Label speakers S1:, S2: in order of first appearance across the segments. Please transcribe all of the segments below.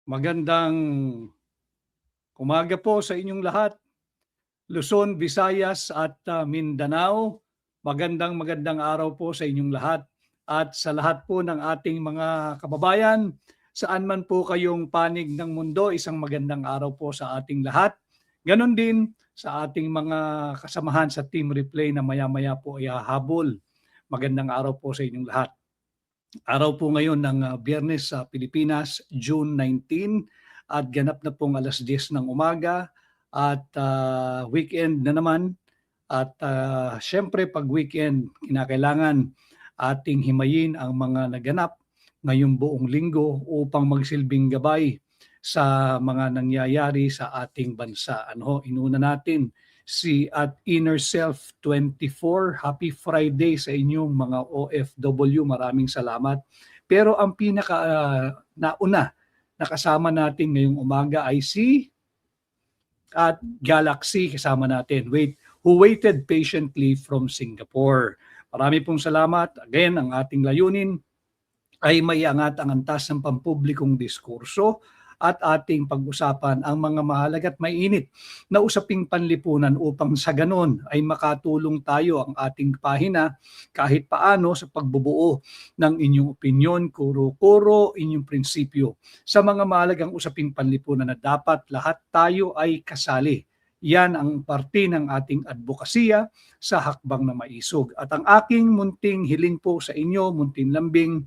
S1: Magandang umaga po sa inyong lahat. Luzon, Visayas at Mindanao. Magandang araw po sa inyong lahat. At sa lahat po ng ating mga kababayan, saan man po kayong panig ng mundo, isang magandang araw po sa ating lahat. Ganon din sa ating mga kasamahan sa Team Replay na maya-maya po ay hahabol. Magandang araw po sa inyong lahat. Araw po ngayon ng Biyernes sa Pilipinas, June 19 at ganap na pong 10:00 ng umaga at weekend na naman. At syempre pag weekend, kinakailangan ating himayin ang mga naganap ngayong buong linggo upang magsilbing gabay sa mga nangyayari sa ating bansa. Inuna natin si at Inner Self 24. Happy Friday sa inyong mga OFW. Maraming salamat. Pero ang pinaka nauna na kasama natin ngayong umaga ay si at Galaxy kasama natin. Who waited patiently from Singapore. Marami pong salamat. Again, ang ating layunin ay maiangat ang antas ng pampublikong diskurso at ating pag-usapan ang mga mahalaga at mainit na usaping panlipunan upang sa ganon ay makatulong tayo ang ating pahina kahit paano sa pagbubuo ng inyong opinyon, kuro-kuro, inyong prinsipyo sa mga mahalagang usaping panlipunan na dapat lahat tayo ay kasali. Yan ang parte ng ating advokasya sa hakbang na maisog. At ang aking munting hiling po sa inyo, munting lambing,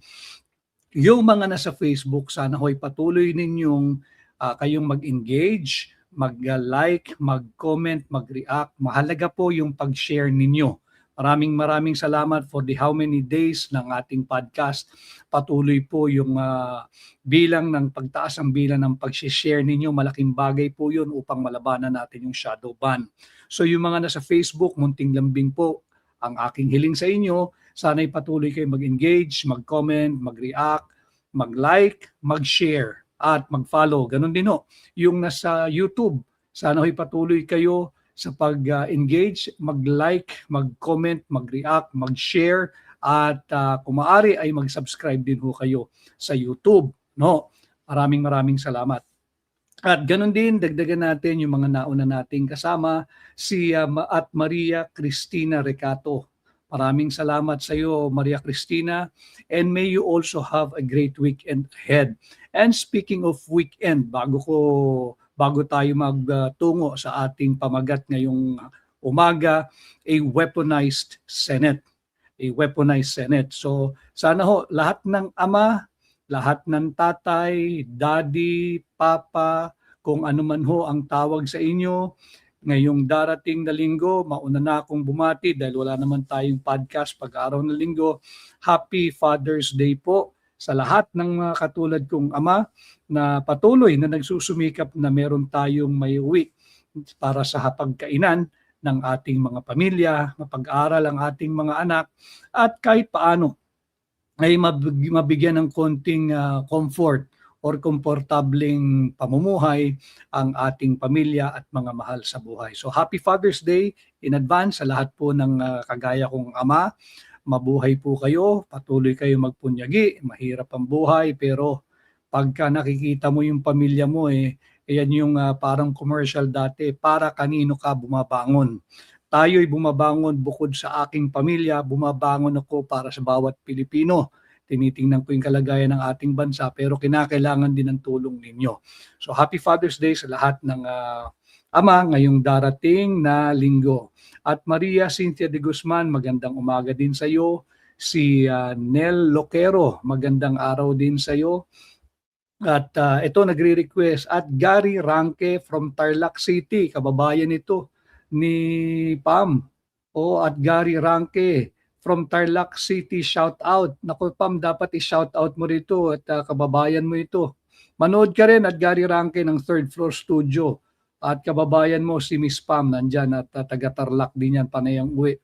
S1: yung mga nasa Facebook, sana ho'y patuloy ninyong kayong mag-engage, mag-like, mag-comment, mag-react. Mahalaga po yung pag-share ninyo. Maraming salamat for the how many days ng ating podcast. Patuloy po yung bilang ng pagtaas ang bilang ng pag-share ninyo. Malaking bagay po yun upang malabanan natin yung shadow ban. So yung mga nasa Facebook, munting lambing po, ang aking hiling sa inyo, sana'y patuloy kayo mag-engage, mag-comment, mag-react, mag-like, mag-share, at mag-follow. Ganon din ho. Yung nasa YouTube, sana'y patuloy kayo sa pag-engage, mag-like, mag-comment, mag-react, mag-share, at kung maaari ay mag-subscribe din ho kayo sa YouTube. No? Maraming salamat. At ganun din, dagdagan natin yung mga nauna nating kasama, si at Maria Cristina Recato. Maraming salamat sa iyo, Maria Cristina, and may you also have a great weekend ahead. And speaking of weekend, bago tayo magtungo sa ating pamagat ngayong umaga, a weaponized Senate. A weaponized Senate. So sana ho lahat ng ama, lahat ng tatay, daddy, papa, kung ano man ho ang tawag sa inyo, ngayong darating na linggo, mauna na akong bumati dahil wala naman tayong podcast pag-araw ng linggo. Happy Father's Day po sa lahat ng mga katulad kong ama na patuloy na nagsusumikap na meron tayong may uwi para sa hapagkainan ng ating mga pamilya, mapag-aral ang ating mga anak, at kahit paano ay mabigyan ng konting comfort or komportableng pamumuhay ang ating pamilya at mga mahal sa buhay. So happy Father's Day in advance sa lahat po ng kagaya kong ama. Mabuhay po kayo, patuloy kayo magpunyagi, mahirap ang buhay pero pagka nakikita mo yung pamilya mo yan yung parang commercial dati, para kanino ka bumabangon. Tayo'y bumabangon bukod sa aking pamilya, bumabangon ako para sa bawat Pilipino. Tinitingnan ko yung kalagayan ng ating bansa pero kinakailangan din ng tulong ninyo. So happy Father's Day sa lahat ng ama ngayong darating na linggo. At Maria Cynthia de Guzman, magandang umaga din sa iyo. Si Nel Loquero, magandang araw din sa iyo. At ito nagre-request at Gary Ranke from Tarlac City, kababayan ito ni Pam. At Gary Ranke from Tarlac City, shout out. Naku Pam, dapat i-shout out mo rito at kababayan mo ito. Manood ka rin at Gary Ranke ng Third Floor Studio. At kababayan mo si Miss Pam nandyan at taga Tarlac din yan, panayang uwi.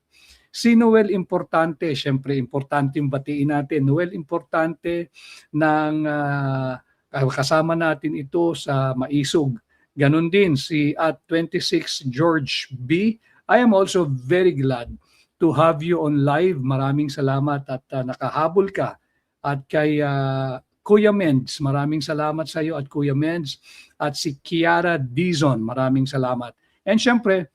S1: Si Noel Importante, syempre importante yung batiin natin. Noel Importante ng kasama natin ito sa Maisog. Ganon din si at 26 George B. I am also very glad to have you on live. Maraming salamat at nakahabol ka. At kay Kuya Menz, maraming salamat sa iyo at Kuya Menz. At si Kiara Dizon, maraming salamat. And syempre,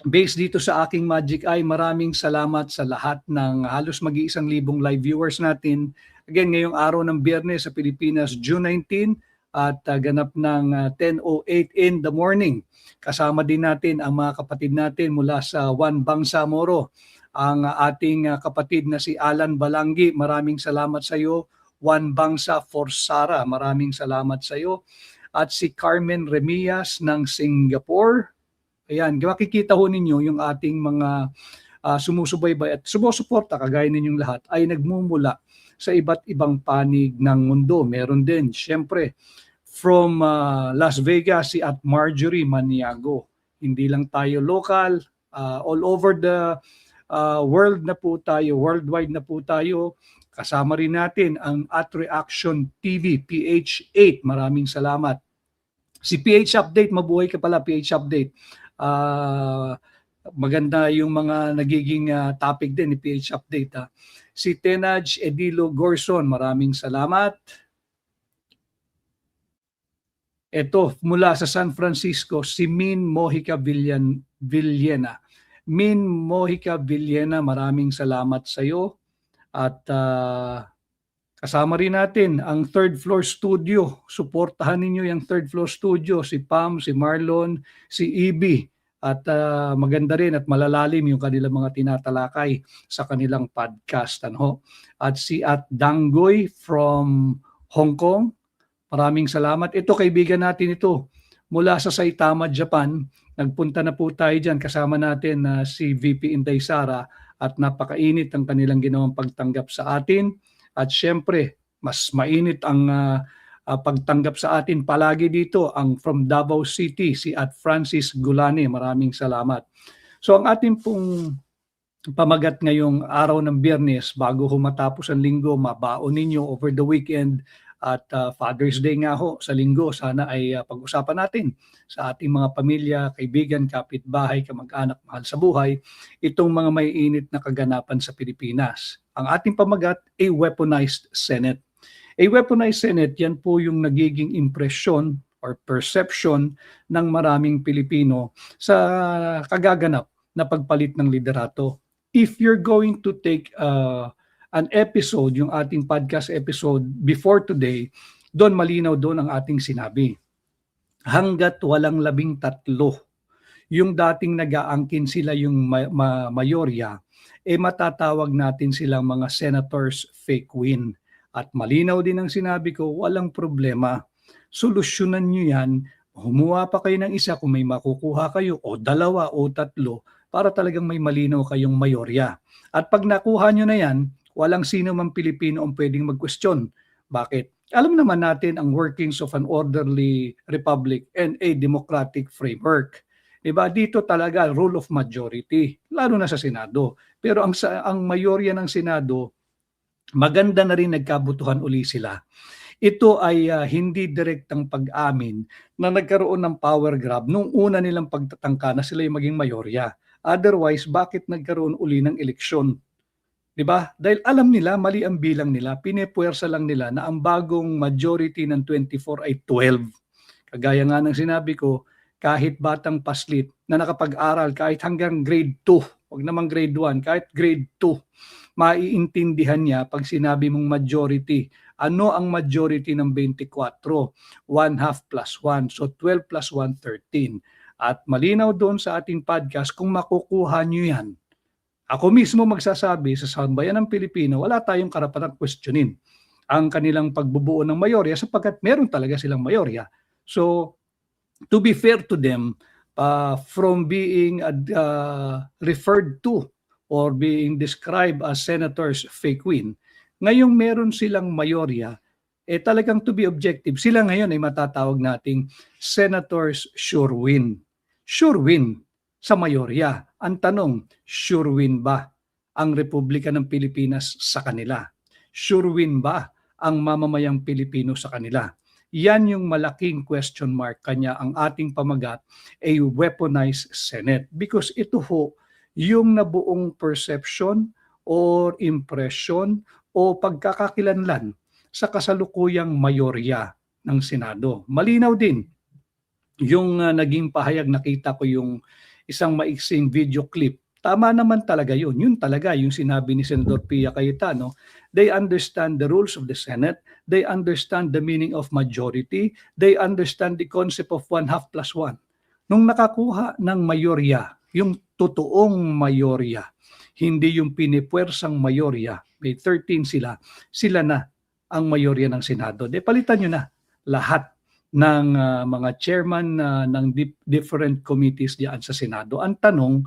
S1: based dito sa aking Magic Eye, maraming salamat sa lahat ng halos mag-1,000 live viewers natin. Again, ngayong araw ng Biyernes sa Pilipinas, June 19, at ganap ng 10:08 in the morning. Kasama din natin ang mga kapatid natin mula sa One Bangsamoro. Ang ating kapatid na si Alan Balanggi, maraming salamat sa iyo. One Bangsa for Sara, maraming salamat sa iyo. At si Carmen Remillas ng Singapore. Ayan, makikita ho ninyo yung ating mga sumusubaybay at sumusuporta, kagaya ninyong lahat, ay nagmumula sa iba't ibang panig ng mundo. Meron din, syempre, from Las Vegas, si at Marjorie Maniago. Hindi lang tayo local, all over the world na po tayo, worldwide na po tayo. Kasama rin natin ang At Reaction TV, PH8. Maraming salamat. Si PH Update, mabuhay ka pala, PH Update. Maganda yung mga nagiging topic din ni PH Update. Si Tenaj Edilo Gorson, maraming salamat. Ito, mula sa San Francisco, si Min Mojica Villena. Min Mojica Villena, maraming salamat sa iyo. At kasama rin natin ang Third Floor Studio. Suportahan ninyo yung Third Floor Studio, si Pam, si Marlon, si Ibi. At maganda rin at malalalim yung kanilang mga tinatalakay sa kanilang podcast. Ano? At si at Dangoy from Hong Kong, maraming salamat. Ito, kaibigan natin ito. Mula sa Saitama, Japan, nagpunta na po tayo dyan. Kasama natin si VP Inday Sara at napakainit ang kanilang ginawang pagtanggap sa atin. At syempre, mas mainit ang pagtanggap sa atin palagi dito ang from Davao City, si at Francis Gulani. Maraming salamat. So ang ating pong pamagat ngayong araw ng Biyernes, bago matapos ang linggo, mabaon ninyo over the weekend at Father's Day nga ho sa linggo, sana ay pag-usapan natin sa ating mga pamilya, kaibigan, kapitbahay, kamag-anak, mahal sa buhay, itong mga may init na kaganapan sa Pilipinas. Ang ating pamagat, a weaponized Senate. A weaponized Senate, yan po yung nagiging impresyon or perception ng maraming Pilipino sa kagaganap na pagpalit ng liderato. If you're going to take an episode, yung ating podcast episode before today, doon malinaw doon ang ating sinabi. Hanggat walang 13, yung dating nag-aangkin sila yung mayorya, matatawag natin silang mga senators fake win. At malinaw din ang sinabi ko, walang problema. Solusyonan nyo yan, humuha pa kayo ng isa kung may makukuha kayo, o 2 o 3, para talagang may malinaw kayong mayorya. At pag nakuha nyo na yan, walang sino mang Pilipino ang pwedeng mag-question. Bakit? Alam naman natin ang workings of an orderly republic and a democratic framework. Diba? Dito talaga rule of majority, lalo na sa Senado. Pero ang mayorya ng Senado, maganda na rin nagkabutuhan uli sila. Ito ay hindi direktang pag-amin na nagkaroon ng power grab nung una nilang pagtatangka na sila yung maging mayorya. Otherwise, bakit nagkaroon uli ng eleksyon? Diba? Dahil alam nila, mali ang bilang nila, pinepuwersa lang nila na ang bagong majority ng 24 ay 12. Kagaya nga ng sinabi ko, kahit batang paslit na nakapag-aral, kahit hanggang grade 2, huwag namang grade 1, kahit grade 2, maiintindihan niya pag sinabi mong majority. Ano ang majority ng 24? 1/2 plus 1. So 12 plus 1, 13. At malinaw doon sa ating podcast, kung makukuha nyo yan, ako mismo magsasabi sa sambayan ng Pilipino, wala tayong karapatang questionin ang kanilang pagbubuo ng mayorya sapagkat meron talaga silang mayorya. So, to be fair to them, from being referred to or being described as senators fake win, ngayong meron silang mayorya, talagang to be objective, sila ngayon ay matatawag nating senators sure win. Sure win sa mayorya. Ang tanong, sure win ba ang Republika ng Pilipinas sa kanila? Sure win ba ang mamamayang Pilipino sa kanila? Yan yung malaking question mark, kanya ang ating pamagat, a weaponized Senate. Because ito ho, yung nabuong perception or impression o pagkakakilanlan sa kasalukuyang mayorya ng Senado. Malinaw din yung naging pahayag, nakita ko yung isang maiksing video clip. Tama naman talaga yun. Yun talaga yung sinabi ni Senador Pia Cayetano. They understand the rules of the Senate. They understand the meaning of majority. They understand the concept of 1/2 + 1. Nung nakakuha ng mayorya, yung totoong mayorya, hindi yung pinipwersang mayorya, may 13 sila, sila na ang mayorya ng Senado. De palitan nyo na lahat ng mga chairman ng different committees diyan sa Senado. Ang tanong,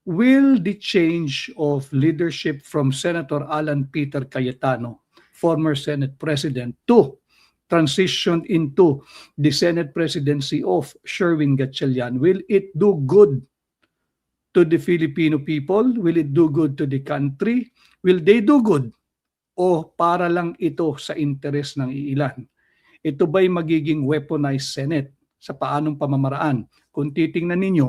S1: will the change of leadership from Senator Alan Peter Cayetano, former Senate President, to transition into the Senate presidency of Sherwin Gatchalian, will it do good to the Filipino people? Will it do good to the country? Will they do good? O para lang ito sa interes ng iilan? Ito ba'y magiging weaponized Senate sa paanong pamamaraan? Kung titingnan ninyo,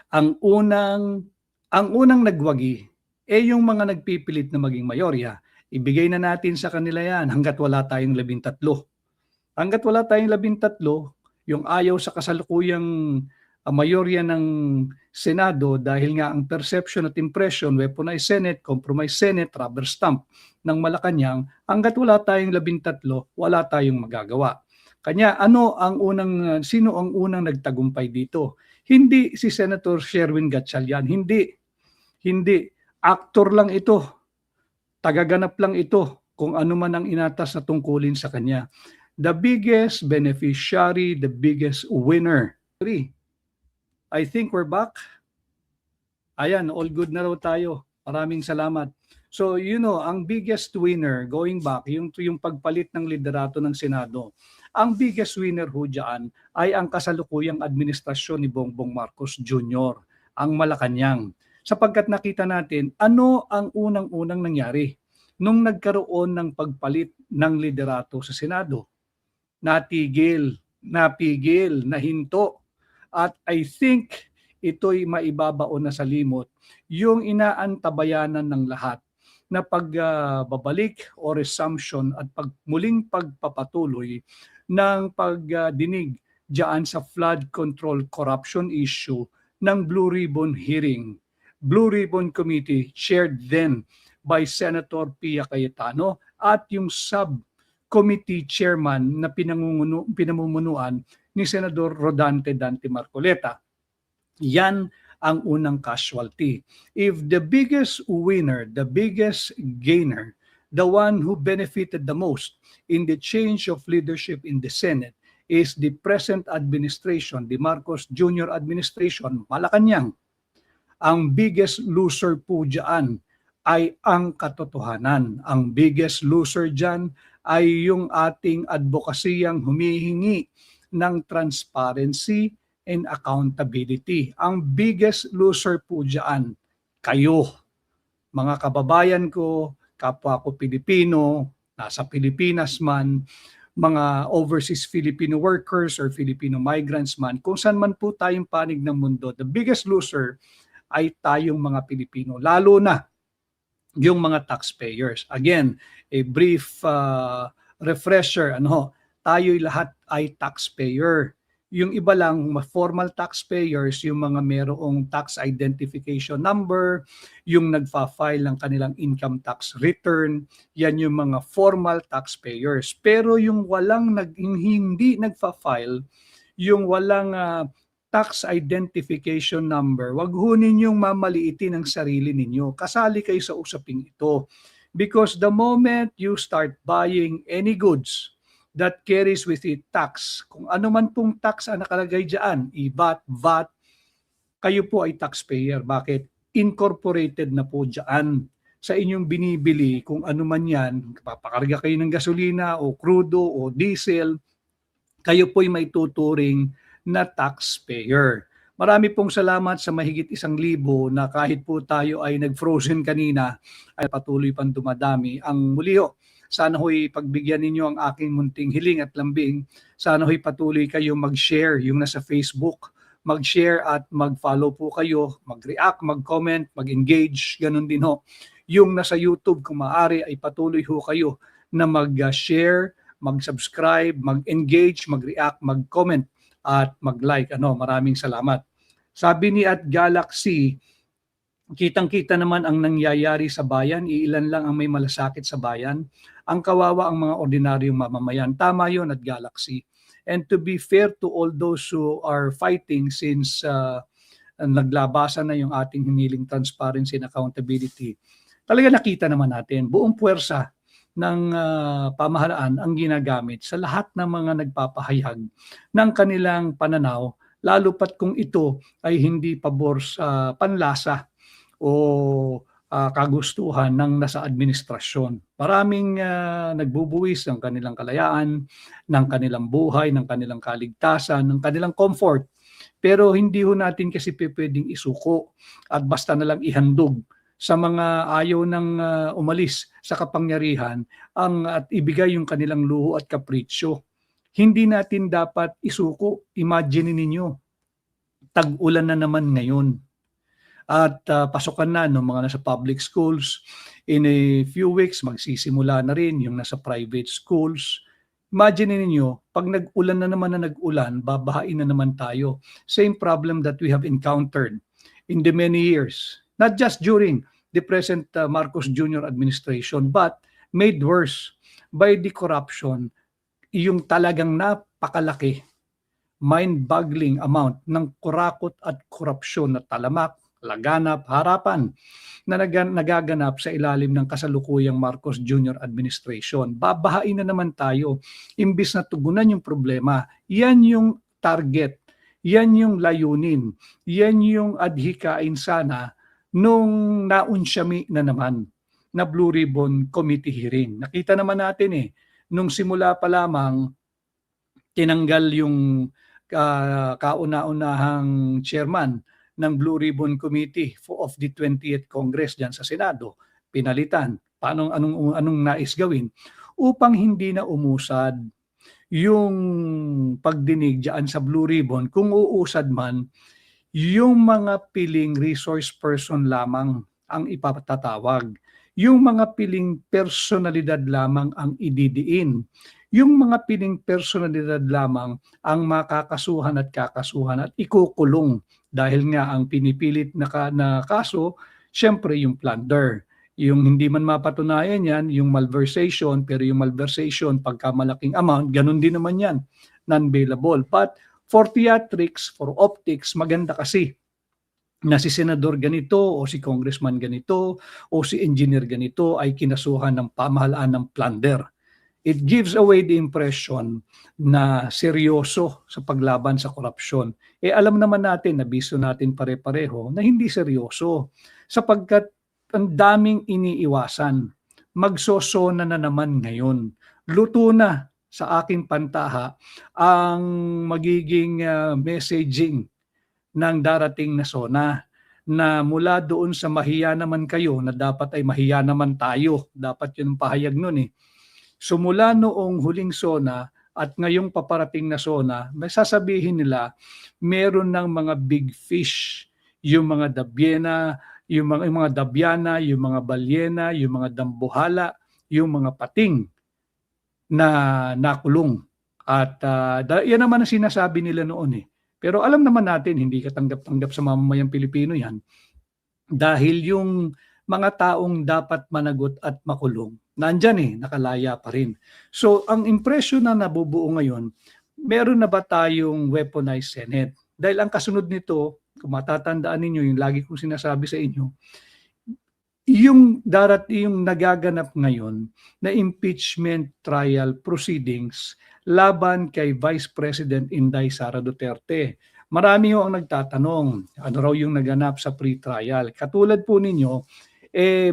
S1: ang unang nagwagi yung mga nagpipilit na maging mayorya. Ibigay na natin sa kanila yan hanggat wala tayong 13. Hanggat wala tayong 13, yung ayaw sa kasalukuyang mayorya ng Senado dahil nga ang perception at impression, weaponized Senate, compromise Senate, rubber stamp ng Malacanang, hanggat wala tayong 13, wala tayong magagawa. Kanya sino ang unang nagtagumpay dito? Hindi si Senator Sherwin Gatchalian, hindi. Actor lang ito. Tagaganap lang ito kung ano man ang inatas na tungkulin sa kanya. The biggest beneficiary, the biggest winner. I think we're back. Ayan, all good na raw tayo. Maraming salamat. So, ang biggest winner, going back, yung pagpalit ng liderato ng Senado, ang biggest winner ho dyan ay ang kasalukuyang administrasyon ni Bongbong Marcos Jr., ang Malacanang. Sapagkat nakita natin, ano ang unang-unang nangyari nung nagkaroon ng pagpalit ng liderato sa Senado? Napigil, nahinto. At I think ito'y maibabaon na sa limot yung inaantabayanan ng lahat na pagbabalik o resumption at muling pagpapatuloy ng pagdinig diyan sa flood control corruption issue ng Blue Ribbon hearing. Blue Ribbon Committee chaired then by Senator Pia Cayetano at yung subcommittee chairman na pinamumunuan ni Senador Rodante Dante Marcoleta. Yan ang unang casualty. If the biggest winner, the biggest gainer, the one who benefited the most in the change of leadership in the Senate is the present administration, the Marcos Jr. administration, Malacanang. Ang biggest loser po dyan ay ang katotohanan. Ang biggest loser dyan ay yung ating advokasiyang humihingi ng transparency and accountability. Ang biggest loser po dyan, kayo, mga kababayan ko, kapwa ko Pilipino, nasa Pilipinas man, mga overseas Filipino workers or Filipino migrants man, kung saan man po tayong panig ng mundo, the biggest loser ay tayong mga Pilipino, lalo na yung mga taxpayers. Again, a brief refresher, tayo'y lahat ay taxpayer. Yung iba lang, formal taxpayers, yung mga merong tax identification number, yung nagfa-file ng kanilang income tax return, yan yung mga formal taxpayers. Pero yung hindi nagfa-file, yung walang tax identification number, wag ho ninyong mamaliitin ang sarili ninyo. Kasali kayo sa usaping ito. Because the moment you start buying any goods that carries with it tax, kung ano man pong tax ang nakalagay dyan, IVAT, VAT, kayo po ay taxpayer. Bakit? Incorporated na po dyan sa inyong binibili, kung ano man yan, papakarga kayo ng gasolina o crudo o diesel, kayo po ay may tuturing na taxpayer. Marami pong salamat sa mahigit 1,000 na kahit po tayo ay nag-frozen kanina, ay patuloy pang dumadami. Ang muli ho, sana ho'y pagbigyan ninyo ang aking munting hiling at lambing. Sana ho'y patuloy kayo mag-share yung nasa Facebook. Mag-share at mag-follow po kayo, mag-react, mag-comment, mag-engage, ganun din ho. Yung nasa YouTube, kung maaari ay patuloy ho kayo na mag-share, mag-subscribe, mag-engage, mag-react, mag-comment at mag-like. Maraming salamat. Sabi ni at Galaxy, kitang-kita naman ang nangyayari sa bayan, iilan lang ang may malasakit sa bayan. Ang kawawa ang mga ordinaryong mamamayan. Tama yun at Galaxy. And to be fair to all those who are fighting since naglabasan na yung ating hiniling transparency and accountability, talaga nakita naman natin, buong puwersa ng pamahalaan ang ginagamit sa lahat ng mga nagpapahayag ng kanilang pananaw, lalo pat kung ito ay hindi pabor sa panlasa o kagustuhan ng nasa administrasyon. Maraming nagbubuwis ng kanilang kalayaan, ng kanilang buhay, ng kanilang kaligtasan, ng kanilang comfort. Pero hindi ho natin kasi pwedeng isuko at basta na lang ihandog sa mga ayaw ng umalis sa kapangyarihan at ibigay yung kanilang luho at kapritsyo. Hindi natin dapat isuko. Imagine ninyo, tag-ulan na naman ngayon. At pasukan na ng mga nasa public schools. In a few weeks, magsisimula na rin yung nasa private schools. Imagine ninyo, pag nag-ulan na naman na nag-ulan, babahain na naman tayo. Same problem that we have encountered in the many years. Not just during the present Marcos Jr. administration, but made worse by the corruption, yung talagang napakalaki, mind-boggling amount ng kurakot at korupsyon na talamak, laganap, harapan na nagaganap sa ilalim ng kasalukuyang Marcos Jr. administration. Babahain na naman tayo. Imbis na tugunan yung problema, yan yung target, yan yung layunin, yan yung adhikain sana nung naunsyami na naman na Blue Ribbon Committee hearing. Nakita naman natin nung simula pa lamang tinanggal yung kauna-unahang chairman ng Blue Ribbon Committee of the 20th Congress diyan sa Senado, pinalitan. Anong nais gawin upang hindi na umusad yung pagdinig diyan sa Blue Ribbon, kung uusad man, yung mga piling resource person lamang ang ipatatawag. Yung mga piling personalidad lamang ang ididiin. Yung mga piling personalidad lamang ang makakasuhan at kakasuhan at ikukulong. Dahil nga ang pinipilit na kaso, syempre yung plunder. Yung hindi man mapatunayan yan, yung malversation, pero yung malversation, pagka malaking amount, ganun din naman yan, non-bailable. But for theatrics, for optics, maganda kasi na si senador ganito o si congressman ganito o si engineer ganito ay kinasuhan ng pamahalaan ng plunder. It gives away the impression na seryoso sa paglaban sa korupsyon. Alam naman natin, nabiso natin pare-pareho na hindi seryoso sapagkat ang daming iniiwasan. Magsosona na naman ngayon. Luto na sa aking pantaha ang magiging messaging ng darating na SONA na mula doon sa mahiya naman kayo na dapat ay mahiya naman tayo. Dapat yun ang pahayag nun So mula noong huling SONA at ngayong paparating na SONA, may sasabihin nila meron ng mga big fish, yung mga dabyena, yung mga dabyana, yung mga balyena, yung mga dambuhala, yung mga pating na nakulong. At yan naman ang sinasabi nila noon Pero alam naman natin, hindi katanggap-tanggap sa mamamayang Pilipino yan. Dahil yung mga taong dapat managot at makulong, nandyan nakalaya pa rin. So ang impression na nabubuo ngayon, meron na ba tayong weaponized Senate? Dahil ang kasunod nito, kung matatandaan ninyo, yung lagi kong sinasabi sa inyo, yung nagaganap ngayon na impeachment trial proceedings laban kay Vice President Inday Sara Duterte. Marami ang nagtatanong, ano raw yung naganap sa pre-trial? Katulad po ninyo,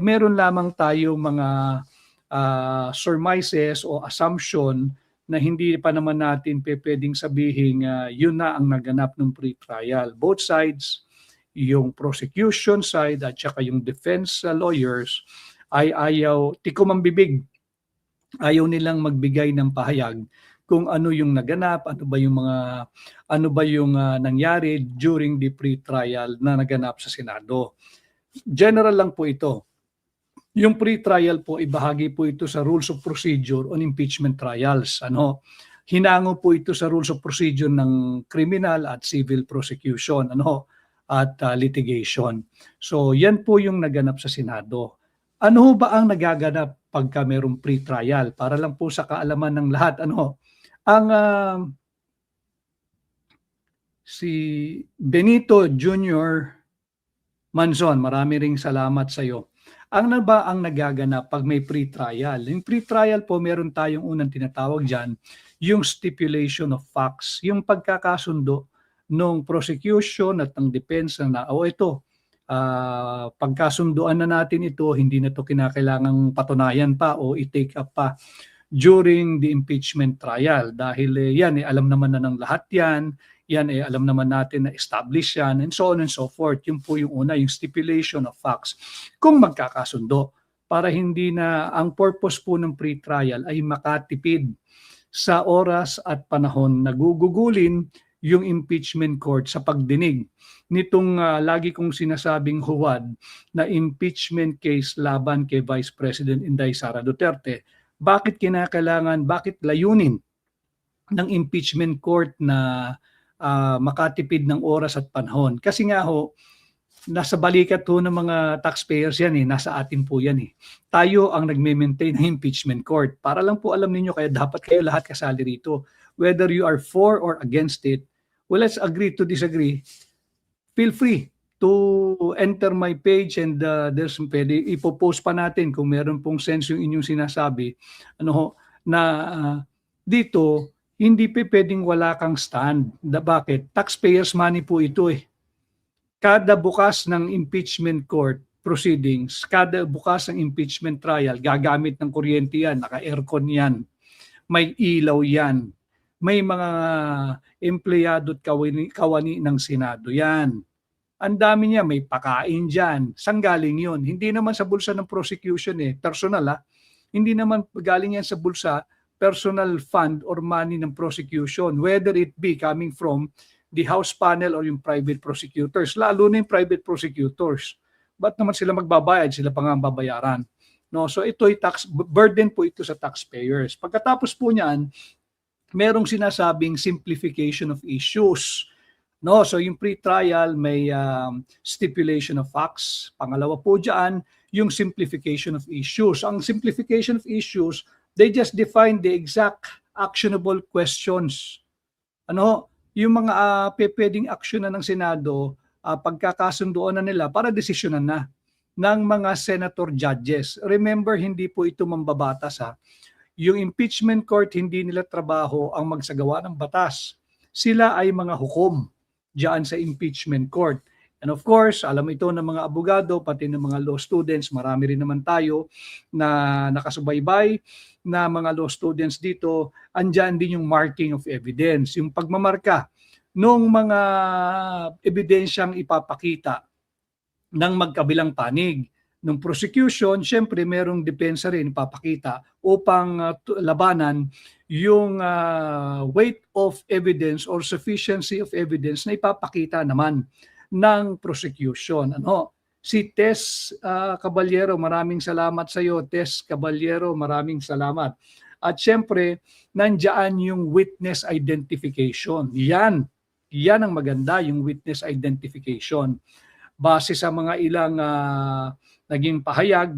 S1: meron lamang tayong mga surmises o assumption na hindi pa naman natin pwedeng sabihin yun na ang naganap ng pre-trial. Both sides, yung prosecution side at saka yung defense lawyers ay ayaw, tikom ang bibig. Ayaw nilang magbigay ng pahayag kung ano yung naganap, ano ba yung nangyari during the pre-trial na naganap sa Senado. General lang po ito. Yung pre-trial po, ibahagi po ito sa Rules of Procedure on Impeachment Trials. Hinango po ito sa Rules of Procedure ng criminal at civil prosecution at litigation. So yan po yung naganap sa Senado. Ano ba ang nagaganap pagka mayroong pre-trial? Para lang po sa kaalaman ng lahat. Si Benito Jr. Manzon, marami ring salamat sa iyo. Ano ba ang nagaganap pag may pre-trial? Yung pre-trial po, meron tayong unang tinatawag dyan, yung stipulation of facts, yung pagkakasundo ng prosecution at ng depensa na, pagkasunduan na natin ito, hindi na ito kinakailangang patunayan pa o i-take up pa during the impeachment trial. Dahil yan, alam naman na ng lahat yan, alam naman natin na establish yan, and so on and so forth. Yun po yung una, yung stipulation of facts. Kung magkakasundo, para hindi na ang purpose po ng pre-trial ay makatipid sa oras at panahon na gugugulin yung impeachment court sa pagdinig nitong lagi kong sinasabing huwad na impeachment case laban kay Vice President Inday Sara Duterte. Bakit kinakailangan, bakit layunin ng impeachment court na makatipid ng oras at panahon? Kasi nga nasa balikat ng mga taxpayers yan nasa atin po yan Tayo ang nagme-maintain ng impeachment court. Para lang po alam niyo, kaya dapat kayo lahat kasali rito. Whether you are for or against it, well, let's agree to disagree. Feel free to enter my page and there's pwede ipopost pa natin kung meron pong sense yung inyong sinasabi dito hindi pwedeng wala kang stand. Bakit? Taxpayers money po ito Kada bukas ng impeachment court proceedings, kada bukas ng impeachment trial, gagamit ng kuryente yan, naka-aircon yan, may ilaw yan, may mga empleyado at kawani ng Senado yan. Ang dami niya, may pakain dyan. Saan galing yun? Hindi naman sa bulsa ng prosecution personal Hindi naman galing yan sa bulsa, personal fund or money ng prosecution, whether it be coming from the House panel or yung private prosecutors, lalo na yung private prosecutors. Ba't naman sila magbabayad? Sila pa nga ang babayaran. So ito'y tax burden po ito sa taxpayers. Pagkatapos po niyan, merong sinasabing simplification of issues. So yung pre-trial may stipulation of facts. Pangalawa po diyan, yung simplification of issues. Ang simplification of issues, they just define the exact actionable questions. Yung mga pwedeng aksyonan ng Senado, pagkakasunduan na nila para desisyonan na ng mga senator judges. Remember, hindi po ito mambabatas Yung impeachment court, hindi nila trabaho ang magsagawa ng batas. Sila ay mga hukom diyan sa impeachment court. And of course, alam ito ng mga abogado, pati ng mga law students, marami rin naman tayo na nakasubaybay na mga law students dito, andyan din yung marking of evidence, yung pagmamarka ng mga ebidensyang ipapakita ng magkabilang panig. Ng prosecution, syempre merong depensa rin ipapakita upang labanan yung weight of evidence or sufficiency of evidence na ipapakita naman ng prosecution. Si Tess Caballero, maraming salamat sa iyo. Tess Caballero, maraming salamat. At syempre, nandiyan yung witness identification. Yan ang maganda, yung witness identification. Base sa mga ilang naging pahayag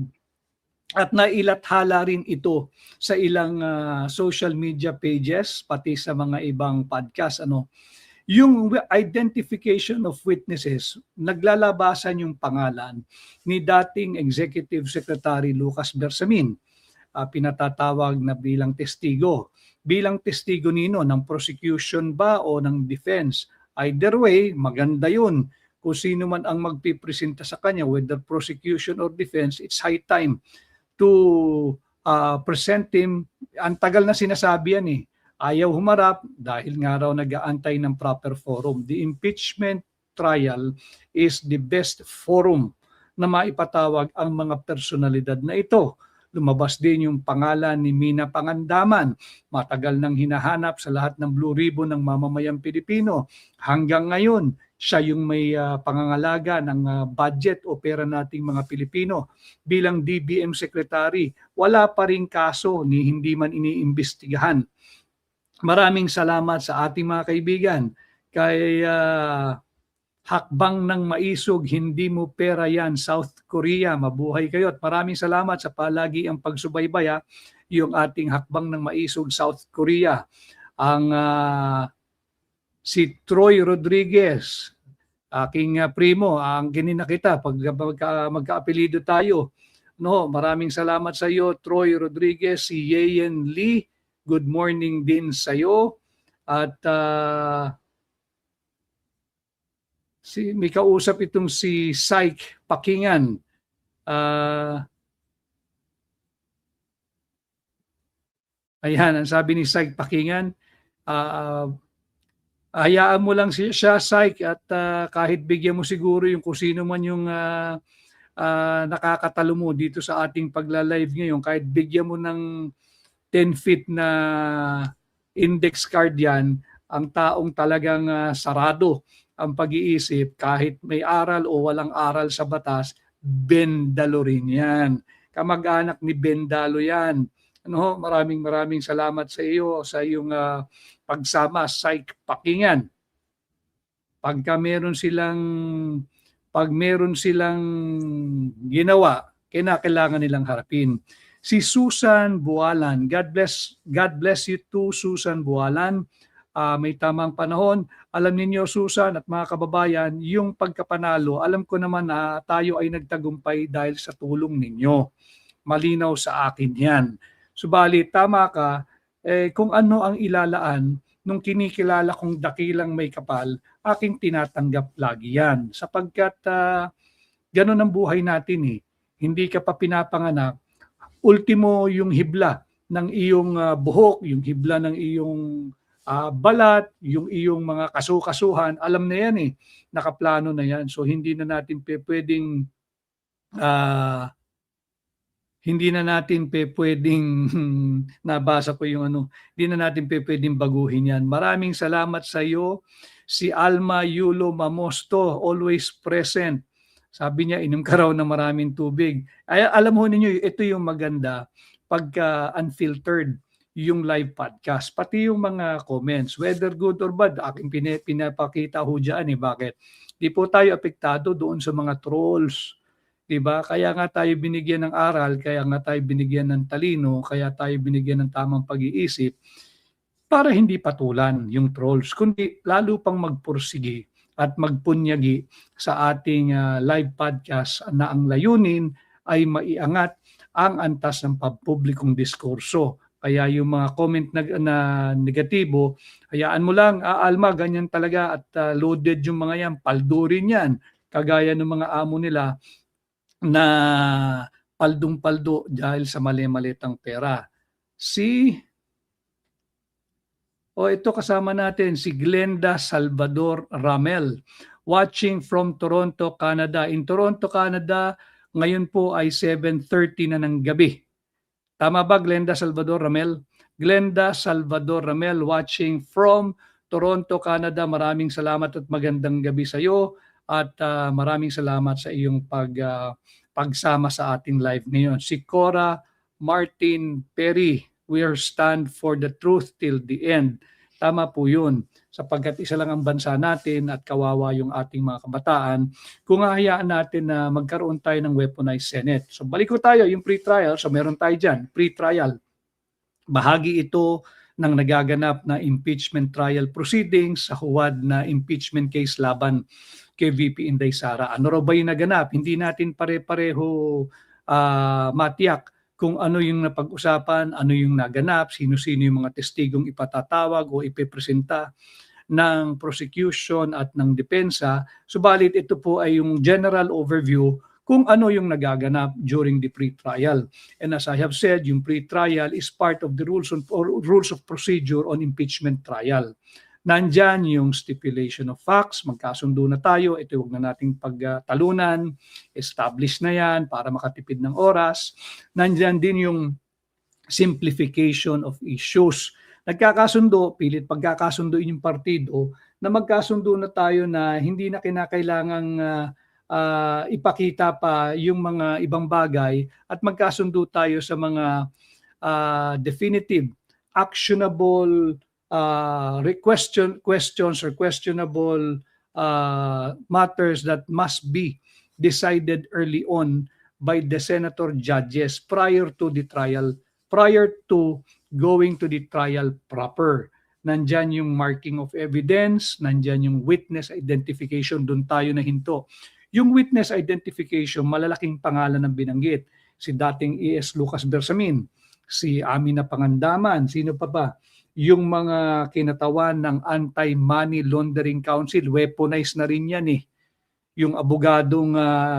S1: at nailathala rin ito sa ilang social media pages, pati sa mga ibang podcast. Yung identification of witnesses, naglalabasan yung pangalan ni dating Executive Secretary Lucas Bersamin, pinatatawag na bilang testigo. Bilang testigo nino ng prosecution ba o ng defense? Either way, maganda yun. Kung sino man ang magpipresenta sa kanya, whether prosecution or defense, it's high time to present him. Ang tagal na sinasabi yan Ayaw humarap dahil nga raw nag-aantay ng proper forum. The impeachment trial is the best forum na maipatawag ang mga personalidad na ito. lumabas din yung pangalan ni Mina Pangandaman. Matagal nang hinahanap sa lahat ng Blue Ribbon ng mamamayang Pilipino. Hanggang ngayon, siya yung may pangangalaga ng budget o pera nating mga Pilipino. Bilang DBM Secretary, wala pa rin kaso ni hindi man iniimbestigahan. Maraming salamat sa ating mga kaibigan. Kay Hakbang ng Maisog, hindi mo pera yan, South Korea. Mabuhay kayo at maraming salamat sa palagi ang pagsubaybay yung ating Hakbang ng Maisog, South Korea. Ang si Troy Rodriguez, aking primo, ang ginina kita pag magkaapelido tayo. No, maraming salamat sa iyo, Troy Rodriguez. Si Yeyen Lee, good morning din sa iyo. At may kausap itong si Syke Pakingan. Ayan, ang sabi ni Syke Pakingan, hayaan mo lang siya, Syke, at kahit bigyan mo siguro yung kung sino man yung nakakatalo mo dito sa ating pagla-live ngayon, kahit bigyan mo ng 10 feet na index card yan, ang taong talagang sarado ang pag-iisip, kahit may aral o walang aral sa batas, Bendalo rin yan. Kamag-anak ni Bendalo yan. Ano, maraming salamat sa iyo, sa iyong pagsama, Syke Pakingan. Pag meron silang ginawa, kailangan nilang harapin. Si Susan Bualan, God bless you too, Susan Bualan. May tamang panahon. Alam ninyo, Susan at mga kababayan, yung pagkapanalo, alam ko naman na tayo ay nagtagumpay dahil sa tulong ninyo. Malinaw sa akin yan. Subalit, tama ka, kung ano ang ilalaan nung kinikilala kong dakilang may kapal, aking tinatanggap lagi yan. Sapagkat ganun ang buhay natin eh. Hindi ka pa pinapanganak, ultimo yung hibla ng iyong buhok, yung hibla ng iyong balat, yung iyong mga kasukasuhan, alam na yan eh, nakaplano na yan. So hindi na natin pwedeng nabasa ko yung hindi na natin pwedeng baguhin yan. Maraming salamat sa iyo, si Alma Yulo Mamosto, always present. Sabi niya, inom ka raw ng maraming tubig. Ay, alam mo ninyo, ito yung maganda pagka unfiltered yung live podcast, pati yung mga comments, whether good or bad, aking pinapakita ho dyan eh. Bakit? Di po tayo apektado doon sa mga trolls. Diba? Kaya nga tayo binigyan ng aral, kaya nga tayo binigyan ng talino, kaya tayo binigyan ng tamang pag-iisip para hindi patulan yung trolls, kundi lalo pang magpursigi at magpunyagi sa ating live podcast na ang layunin ay maiangat ang antas ng pampublikong diskurso. Kaya yung mga comment na negatibo, hayaan mo lang, Alma, ganyan talaga at loaded yung mga yan, paldo rin yan. Kagaya ng mga amo nila na paldong-paldo dahil sa mali-malitang pera. Ito kasama natin, si Glenda Salvador Ramel, watching from Toronto, Canada. In Toronto, Canada, ngayon po ay 7:30 na ng gabi. Tama ba, Glenda Salvador Ramel? Glenda Salvador Ramel, watching from Toronto, Canada. Maraming salamat at magandang gabi sa iyo. At maraming salamat sa iyong pagsama sa ating live ngayon. Si Cora Martin Perry, we are stand for the truth till the end. Tama po yun. Sapagkat isa lang ang bansa natin at kawawa yung ating mga kabataan, kung hahayaan natin na magkaroon tayo ng weaponized Senate. So balik ko tayo, yung pre-trial, so meron tayo dyan, pre-trial. Bahagi ito ng nagaganap na impeachment trial proceedings sa huwad na impeachment case laban kay VP Inday Sara. Ano raw ba yung naganap? Hindi natin pare-pareho matiyak kung ano yung napag-usapan, ano yung naganap, sino-sino yung mga testigong ipatatawag o ipepresenta ng prosecution at ng depensa. Subalit ito po ay yung general overview kung ano yung nagaganap during the pre-trial. And as I have said, yung pre-trial is part of the rules of procedure on impeachment trial. Nandyan yung stipulation of facts, magkasundo na tayo, ito huwag na nating pagtalunan, establish na yan para makatipid ng oras. Nandyan din yung simplification of issues. Nagkakasundo, pilit pagkakasunduin yung partido na magkasundo na tayo na hindi na kinakailangang ipakita pa yung mga ibang bagay at magkasundo tayo sa mga definitive, actionable questions or questionable matters that must be decided early on by the senator judges prior to going to the trial proper. Nandyan yung marking of evidence, nandyan yung witness identification, doon tayo na hinto. Yung witness identification, malalaking pangalan ng binanggit. Si dating E.S. Lucas Bersamin, si Amina Pangandaman, sino pa ba? Yung mga kinatawan ng Anti-Money Laundering Council, weaponized na rin yan eh. Yung abogadong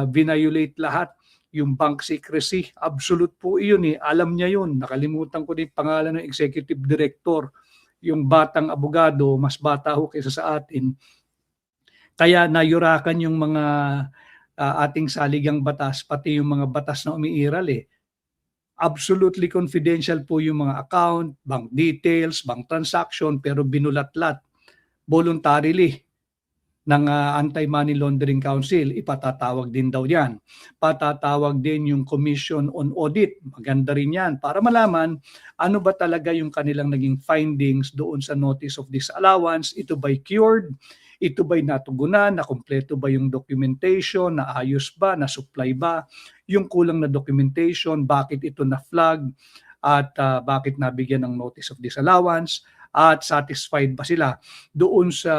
S1: violate lahat, yung bank secrecy, absolute po yun eh. Alam niya yun. Nakalimutan ko din pangalan ng executive director. Yung batang abogado, mas bata ho kaysa sa atin. Kaya nayurakan yung mga ating saligang batas, pati yung mga batas na umiiral eh. Absolutely confidential po yung mga account, bank details, bank transaction, pero binulatlat voluntarily ng Anti-Money Laundering Council, ipatatawag din daw yan. Patatawag din yung Commission on Audit, maganda rin yan, para malaman ano ba talaga yung kanilang naging findings doon sa Notice of Disallowance, ito ba'y cured, ito ba'y natugunan, nakumpleto ba yung documentation, naayos ba, na-supply ba, yung kulang na documentation, bakit ito na-flag, at bakit nabigyan ng Notice of Disallowance, at satisfied ba sila doon sa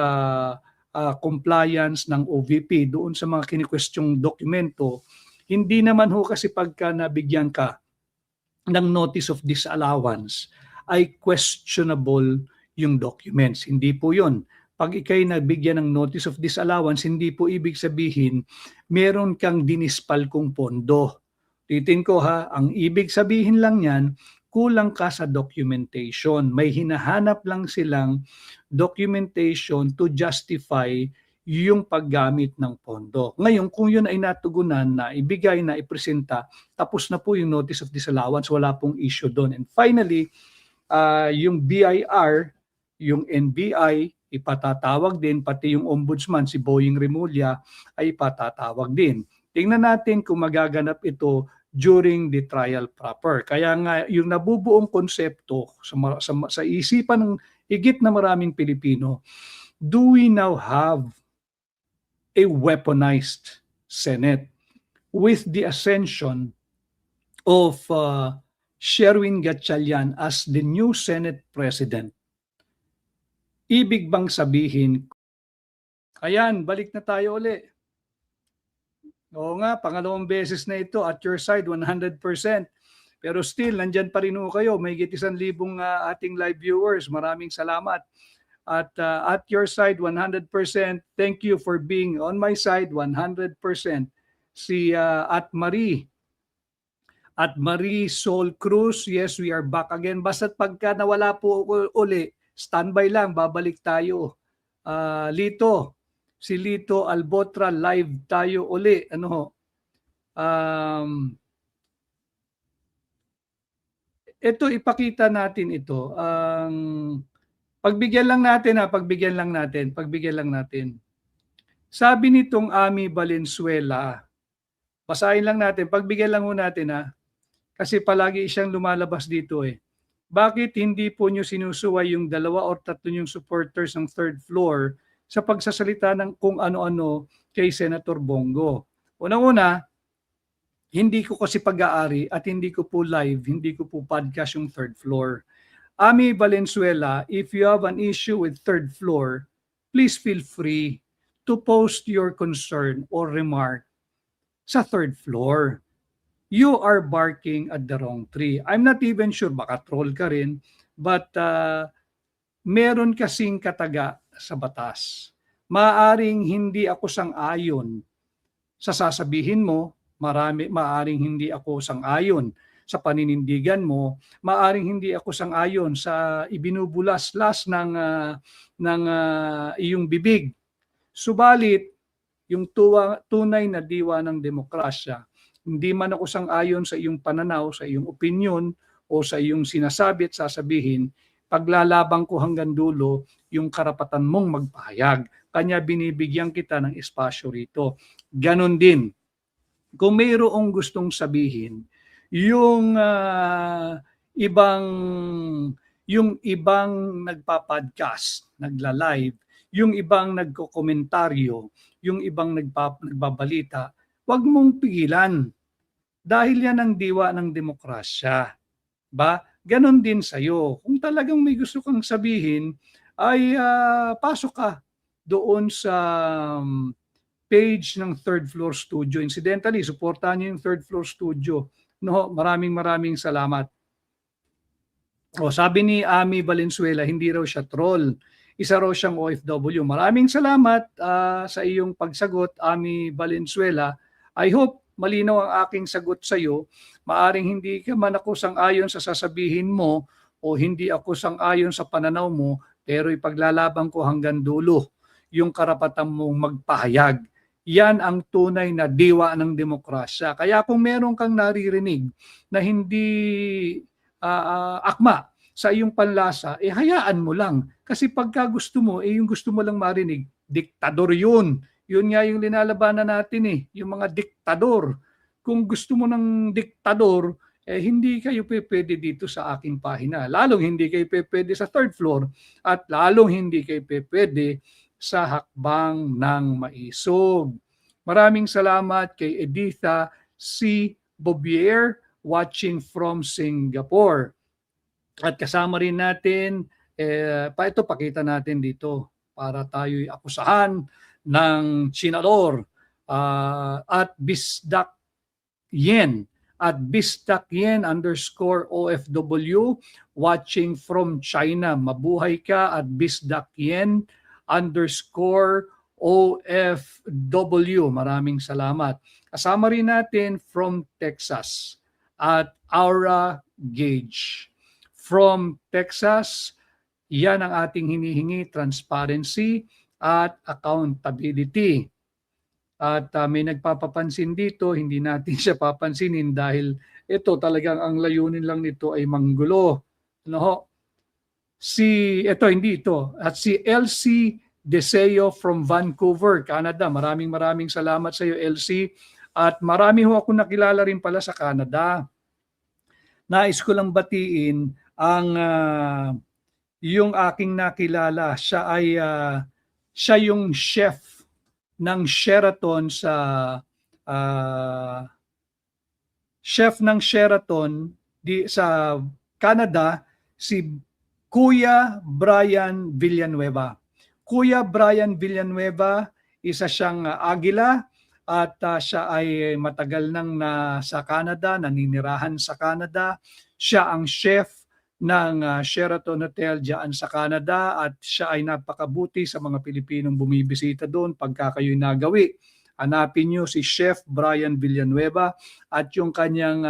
S1: compliance ng OVP doon sa mga kinikwestiyong dokumento. Hindi naman ho kasi pagka nabigyan ka ng notice of disallowance ay questionable yung documents. Hindi po yun. Pag ikay nabigyan ng notice of disallowance, hindi po ibig sabihin meron kang dinispal kong pondo. Titin ko ha, ang ibig sabihin lang yan, kulang ka sa documentation. May hinahanap lang silang documentation to justify yung paggamit ng pondo. Ngayon, kung yun ay natugunan na ibigay na ipresenta, tapos na po yung notice of disallowance, wala pong issue doon. And finally, yung BIR, yung NBI, ipatatawag din, pati yung ombudsman, si Boying Remulla, ay ipatatawag din. Tingnan natin kung magaganap ito during the trial proper. Kaya nga yung nabubuong konsepto sa isipan ng higit na maraming Pilipino, do we now have a weaponized Senate with the ascension of Sherwin Gatchalian as the new Senate President? Ibig bang sabihin, ayan, balik na tayo uli. Oo nga, pangalawang beses na ito, at your side, 100%. Pero still, nandyan pa rin ho kayo. May 1,000 ating live viewers. Maraming salamat. At your side, 100%. Thank you for being on my side, 100%. Si at Marie Sol Cruz, yes, we are back again. Basta't pagka nawala po uli, standby lang, babalik tayo. Si Lito Albotra, live tayo uli. Ito, ipakita natin ito. Pagbigyan lang natin. Sabi nitong Ami Valenzuela, basahin lang natin, pagbigyan lang ho natin kasi palagi siyang lumalabas dito eh. Bakit hindi po nyo sinusuway yung 2 or 3 yung supporters ng third floor sa pagsasalita ng kung ano-ano kay Senator Bongo? Unang-una, hindi ko kasi pag-aari at hindi ko po live, hindi ko po podcast yung third floor. Ami Valenzuela, if you have an issue with third floor, please feel free to post your concern or remark sa third floor. You are barking at the wrong tree. I'm not even sure, baka troll ka rin, but meron kasing kataga sa batas. Maaring hindi ako sang-ayon sa sasabihin mo, maaring hindi ako sang-ayon sa paninindigan mo, maaring hindi ako sang-ayon sa ibinubulas-las ng iyong bibig. Subalit, yung tunay na diwa ng demokrasya, hindi man ako sang-ayon sa iyong pananaw, sa iyong opinion, o sa iyong sinasabi at sasabihin, paglalabang ko hanggang dulo yung karapatan mong magpahayag. Kanya binibigyan kita ng espasyo rito. Ganon din, kung mayroong gustong sabihin, yung ibang nagpa-podcast, nagla-live, yung ibang nagko-komentaryo, yung ibang nagbabalita, wag mong pigilan. Dahil yan ang diwa ng demokrasya. Ba? Ganon din sa'yo. Kung talagang may gusto kang sabihin, ay pasok ka doon sa page ng Third Floor Studio. Incidentally, supportahan niyo yung Third Floor Studio. No, maraming salamat. O, sabi ni Ami Valenzuela, hindi raw siya troll. Isa raw siyang OFW. Maraming salamat sa iyong pagsagot, Ami Valenzuela. I hope malinaw ang aking sagot sa iyo. Maaring hindi ka man ako sang-ayon sa sasabihin mo o hindi ako sang-ayon sa pananaw mo, pero ipaglalaban ko hanggang dulo yung karapatan mong magpahayag. Yan ang tunay na diwa ng demokrasya. Kaya kung meron kang naririnig na hindi akma sa iyong panlasa, hayaan mo lang. Kasi pagka gusto mo, yung gusto mo lang marinig, diktador yun. Yun nga yung linalabanan natin yung mga diktador. Kung gusto mo ng diktador, hindi kayo pwede dito sa aking pahina. Lalong hindi kayo pwede sa third floor at lalong hindi kayo pwede sa hakbang ng maisog. Maraming salamat kay Editha C. Bobier watching from Singapore. At kasama rin natin, ito pakita natin dito para tayo'y akusahan ng Chinador at Bisdak Yen at Bisdak Yen _OFW watching from China. Mabuhay ka at Bisdak Yen _OFW. Maraming salamat. Kasama rin natin from Texas at Aura Gage. From Texas, yan ang ating hinihingi, transparency at accountability. At may nagpapapansin dito, hindi natin siya papansinin dahil ito talagang ang layunin lang nito ay manggulo. At si LC Deseo from Vancouver, Canada. Maraming salamat sa iyo, LC. At marami ho ako nakilala rin pala sa Canada. Nais ko lang batiin ang yung aking nakilala. Siya yung chef ng Sheraton sa sa Canada, si Kuya Brian Villanueva. Kuya Brian Villanueva, isa siyang Agila at siya ay matagal nang nasa Canada, naninirahan sa Canada. Siya ang chef ng Sheraton Hotel diyan sa Canada at siya ay napakabuti sa mga Pilipinong bumibisita doon pagka kayo'y nagawi. Hanapin nyo si Chef Brian Villanueva at yung kanyang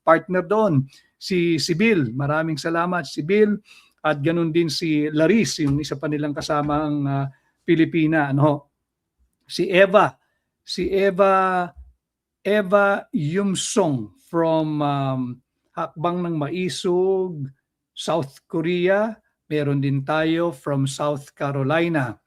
S1: partner doon, si Bill. Maraming salamat, si Bill. At ganun din si Laris, yung isa pa nilang kasamang Pilipina. Si Eva Yumsong from Hakbang ng Maisog, South Korea. Meron din tayo from South Carolina.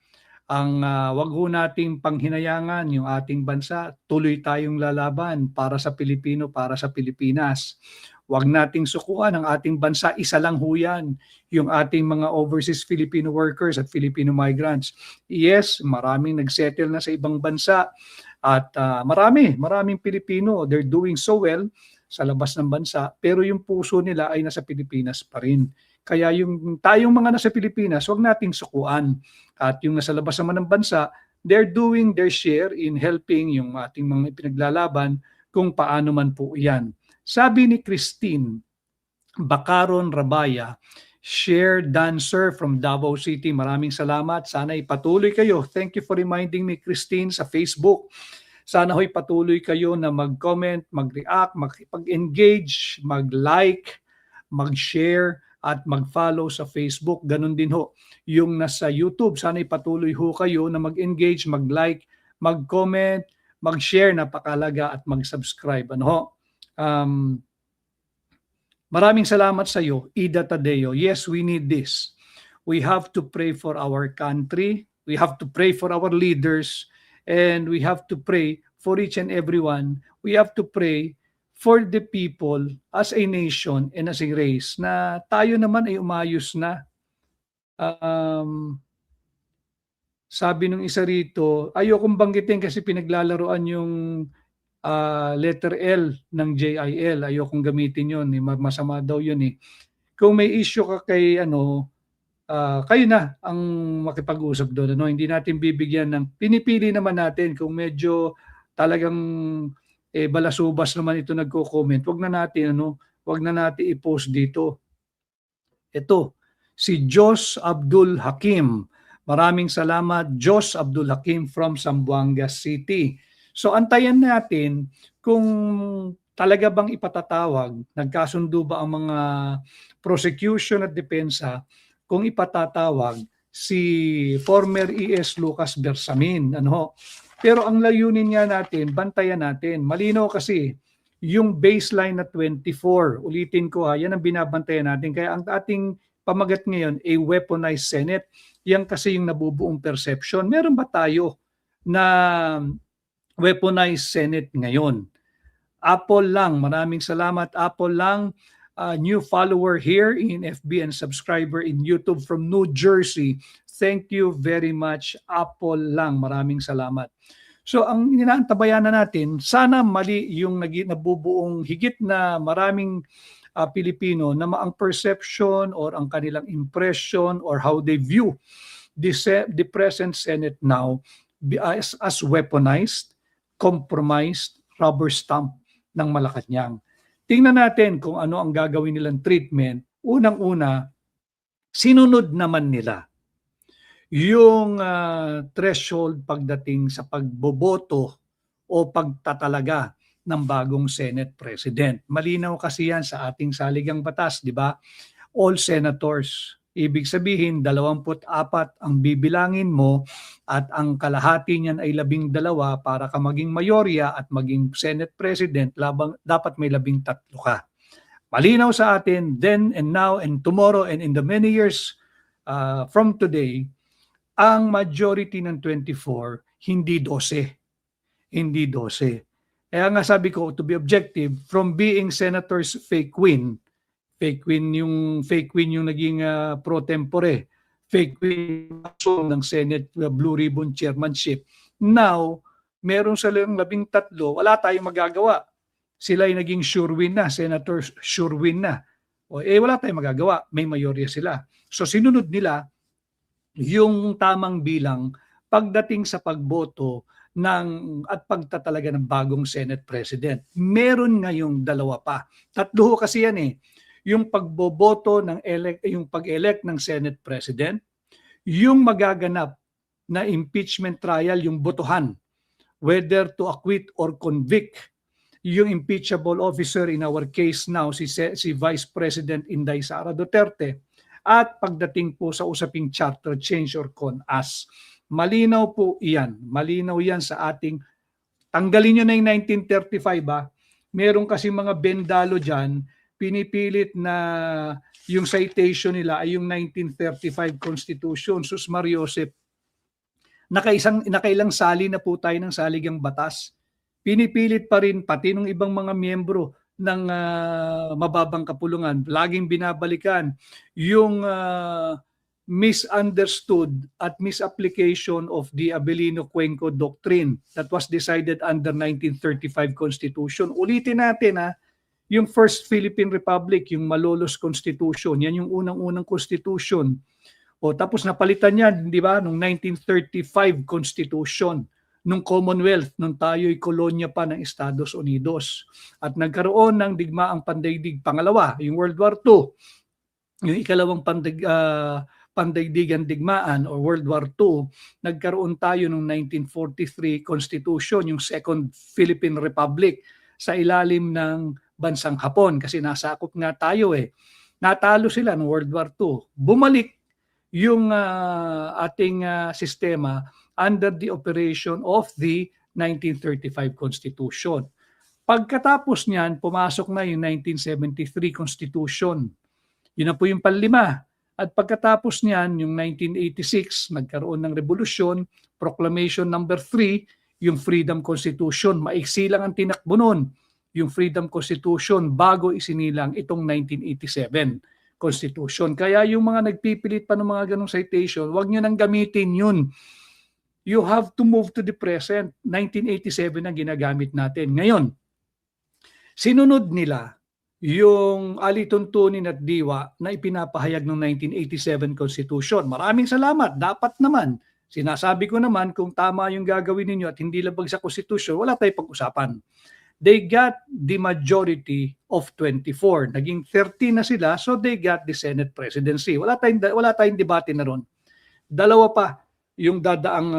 S1: Ang wag ho nating panghinayangan yung ating bansa, tuloy tayong lalaban para sa Pilipino, para sa Pilipinas. Wag nating sukuan ang ating bansa, isa lang ho yan, yung ating mga overseas Filipino workers at Filipino migrants. Yes, maraming nagsettle na sa ibang bansa at maraming Pilipino, they're doing so well sa labas ng bansa, pero yung puso nila ay nasa Pilipinas pa rin. Kaya yung tayong mga nasa Pilipinas, wag nating sukuan. At yung nasa labas naman ng bansa, they're doing their share in helping yung ating mga ipinaglalaban kung paano man po yan. Sabi ni Christine Bacaron Rabaya, share dancer from Davao City. Maraming salamat. Sana ipatuloy kayo. Thank you for reminding me, Christine, sa Facebook. Sana ho'y patuloy kayo na mag-comment, mag-react, makipag-engage, mag-like, mag-share, at mag-follow sa Facebook. Ganun din ho yung nasa YouTube. Sana'y patuloy ho kayo na mag-engage, mag-like, mag-comment, mag-share, napakalaga, at mag-subscribe. Ano ho? Maraming salamat sa iyo, Ida Tadeo. Yes, we need this. We have to pray for our country. We have to pray for our leaders. And we have to pray for each and everyone. We have to pray for the people as a nation and as a race na tayo naman ay umayos na. Sabi nung isa rito, ayokong banggitin kasi pinaglalaroan yung letter L ng JIL. Ayokong gamitin yun. Masama daw yun eh. Kung may issue ka kay kayo na ang makipag-usap doon. Ano? Hindi natin bibigyan ng, pinipili naman natin kung medyo talagang balasubas naman ito nagko-comment. Wag na natin i-post dito. Ito, si Jos Abdul Hakim. Maraming salamat, Jos Abdul Hakim from Zamboanga City. So antayan natin kung talaga bang ipatatawag, nagkasundo ba ang mga prosecution at depensa kung ipatatawag si former ES Lucas Bersamin. Pero ang layunin nga natin, bantayan natin. Malinaw kasi yung baseline na 24, ulitin ko yan ang binabantayan natin. Kaya ang ating pamagat ngayon, a weaponized Senate, yan kasi yung nabubuong perception. Meron ba tayo na weaponized Senate ngayon? Apple lang, maraming salamat. Apple lang, new follower here in FB and subscriber in YouTube from New Jersey. Thank you very much, Apple lang. Maraming salamat. So ang inaantabayan na natin, sana mali yung nabubuong higit na maraming Pilipino na ang perception or ang kanilang impression or how they view the present Senate now as weaponized, compromised, rubber stamp ng Malacanang. Tingnan natin kung ano ang gagawin nilang treatment. Unang-una, sinunod naman nila yung threshold pagdating sa pagboboto o pagtatalaga ng bagong Senate President. Malinaw kasi yan sa ating saligang batas, di ba? All senators. Ibig sabihin, 24 ang bibilangin mo at ang kalahati niyan ay 12 para ka maging mayorya at maging Senate President, dapat may 13 ka. Malinaw sa atin, then and now and tomorrow and in the many years from today, ang majority ng 24, hindi 12. Hindi 12. Kaya nga sabi ko, to be objective, from being senators fake win yung naging pro tempore, fake win ng Senate Blue Ribbon Chairmanship. Now, meron silang 13, wala tayong magagawa. Sila ay naging sure win na, senators sure win na. Wala tayong magagawa, may mayorya sila. So sinunod nila yung tamang bilang pagdating sa pagboto at pagtatalaga ng bagong Senate President. Meron ngayong 2 pa. 3 kasi yan eh. Yung pagboboto yung pag-elect ng Senate President, yung magaganap na impeachment trial, yung botohan, whether to acquit or convict, yung impeachable officer, in our case now, si Vice President Inday Sara Duterte, at pagdating po sa usaping charter change or CONAS. Malinaw po iyan. Malinaw yan sa ating, tanggalin nyo na yung 1935 Meron kasi mga bendalo dyan, pinipilit na yung citation nila ay yung 1935 Constitution. Sus Mariosep, nakailang sali na po tayo ng saligang batas. Pinipilit pa rin pati ng ibang mga miyembro ng mababang kapulungan. Laging binabalikan yung misunderstood at misapplication of the Abilino-Cuenco Doctrine that was decided under 1935 Constitution. Ulitin natin yung First Philippine Republic, yung Malolos Constitution, yan yung unang-unang Constitution. Tapos napalitan yan, di ba, nung 1935 Constitution, nung Commonwealth, nung tayo'y kolonya pa ng Estados Unidos. At nagkaroon ng digmaang pandaigdig pangalawa, yung World War II, yung ikalawang pandaigdigan digmaan o World War II, nagkaroon tayo ng 1943 Constitution, yung Second Philippine Republic, sa ilalim ng bansang Hapon kasi nasakop nga tayo eh. Natalo sila ng World War II. Bumalik yung ating sistema under the operation of the 1935 Constitution. Pagkatapos niyan, pumasok na yung 1973 Constitution. Yun na po yung panlima. At pagkatapos niyan, yung 1986, nagkaroon ng revolusyon, Proclamation number 3, yung Freedom Constitution. Maiksi lang ang tinakbo nun, yung Freedom Constitution, bago isinilang itong 1987 Constitution. Kaya yung mga nagpipilit pa ng mga ganong citation, wag nyo nang gamitin yun. You have to move to the present. 1987 ang ginagamit natin. Ngayon, sinunod nila yung alituntunin at diwa na ipinapahayag ng 1987 Constitution. Maraming salamat. Dapat naman. Sinasabi ko naman kung tama yung gagawin ninyo at hindi labag sa Constitution, wala tayong pag-usapan. They got the majority of 24. Naging 13 na sila, so they got the Senate presidency. Wala tayong debate na ron. Dalawa pa yung dadaang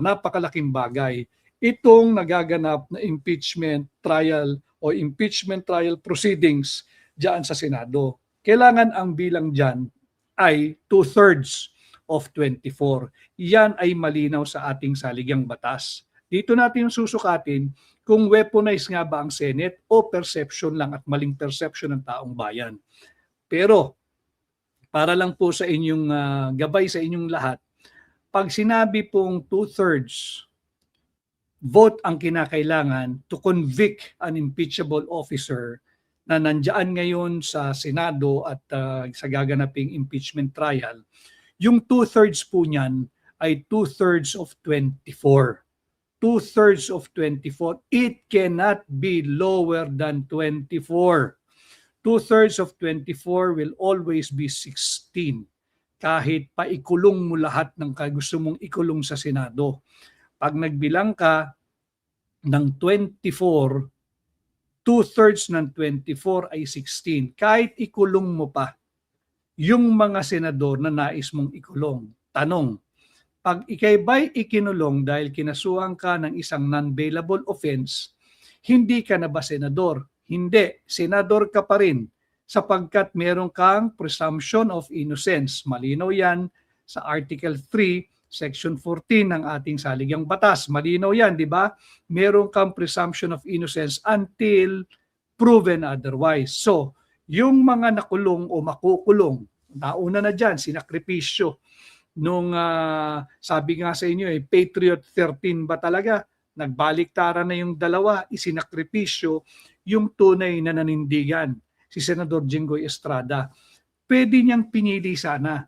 S1: napakalaking bagay. Itong nagaganap na impeachment trial o impeachment trial proceedings diyan sa Senado. Kailangan ang bilang diyan ay 2/3 of 24. Yan ay malinaw sa ating saligang batas. Dito natin susukatin kung weaponize nga ba ang Senate o perception lang at maling perception ng taong bayan. Pero para lang po sa inyong gabay sa inyong lahat, pag sinabi pong 2/3 vote ang kinakailangan to convict an impeachable officer na nandiyan ngayon sa Senado at sa gaganaping impeachment trial, yung 2/3 po niyan ay 2/3 of 24. 2/3 of 24. It cannot be lower than 24. 2/3 of 24 will always be 16. Kahit paikulong mo lahat ng gusto mong ikulong sa Senado. Pag nagbilang ka ng 24, 2/3 ng 24 ay 16. Kahit ikulong mo pa yung mga senador na nais mong ikulong. Tanong, pag ikay ba'y ikinulong dahil kinasuhan ka ng isang non-bailable offense, hindi ka na ba senador? Hindi, senador ka pa rin sapagkat meron kang presumption of innocence. Malinaw yan sa Article 3, Section 14 ng ating saligang batas. Malinaw yan, di ba? Meron kang presumption of innocence until proven otherwise. So, yung mga nakulong o makukulong, nauna na dyan, sinakripisyo, nung sabi nga sa inyo Patriot 13 ba talaga? Nagbaliktaran na yung dalawa, isinakripisyo yung tunay na nanindigan, si Senador Jinggoy Estrada. Pwede niyang pinili sana